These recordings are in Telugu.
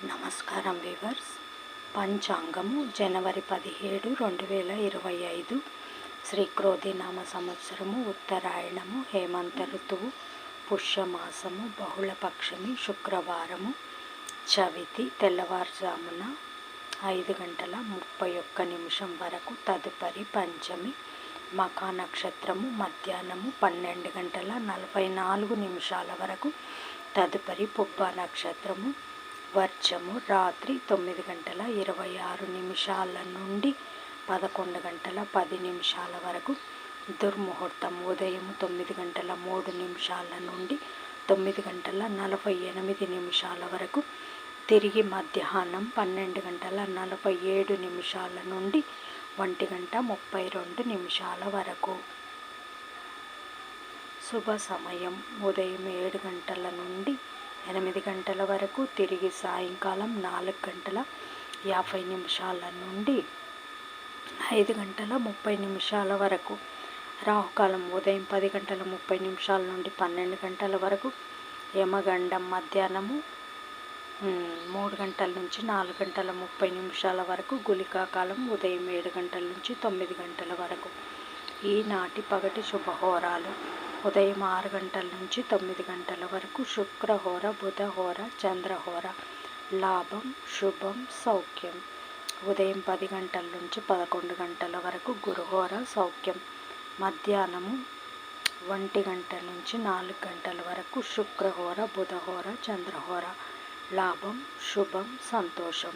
నమస్కారం వీవర్స్. పంచాంగము జనవరి 17, 2025 శ్రీ క్రోధినామ సంవత్సరము, ఉత్తరాయణము, హేమంత ఋతువు, పుష్యమాసము, బహుళపక్షమి, శుక్రవారము, చవితి, తెల్లవారుజామున 5:31 వరకు. తదుపరి పంచమి, మఖా నక్షత్రము మధ్యాహ్నము 12:44 వరకు. తదుపరి పుబ్బ నక్షత్రము, వర్జము రాత్రి 9:26 నుండి 11:10 వరకు. దుర్ముహూర్తం ఉదయం 9:03 నుండి 9:48 వరకు. తిరిగి మధ్యాహ్నం 12:47 నుండి 1:32 వరకు. శుభ సమయం ఉదయం 7 గంటల నుండి 8 గంటల వరకు. తిరిగి సాయంకాలం 4:50 నుండి 5:30 వరకు. రాహుకాలం ఉదయం 10:30 నుండి 12 గంటల వరకు. యమగండం మధ్యాహ్నము 3 గంటల నుంచి 4:30 వరకు. గుళికా కాలం ఉదయం 7 గంటల నుంచి 9 గంటల వరకు. ఈనాటి పగటి శుభహోరాలు: ఉదయం 6 గంటల నుంచి 9 గంటల వరకు శుక్రహోర, బుధహోర, చంద్రహోర. లాభం, శుభం, సౌఖ్యం. ఉదయం 10 గంటల నుంచి 11 గంటల వరకు గురుహోర, సౌఖ్యం. మధ్యాహ్నము 1 గంట నుంచి 4 గంటల వరకు శుక్రహోర, బుధహోర, చంద్రహోర. లాభం, శుభం, సంతోషం.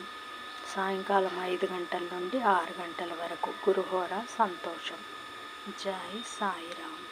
సాయంకాలం 5 గంటల నుండి 6 గంటల వరకు గురుహోర, సంతోషం. జై సాయిరామ్.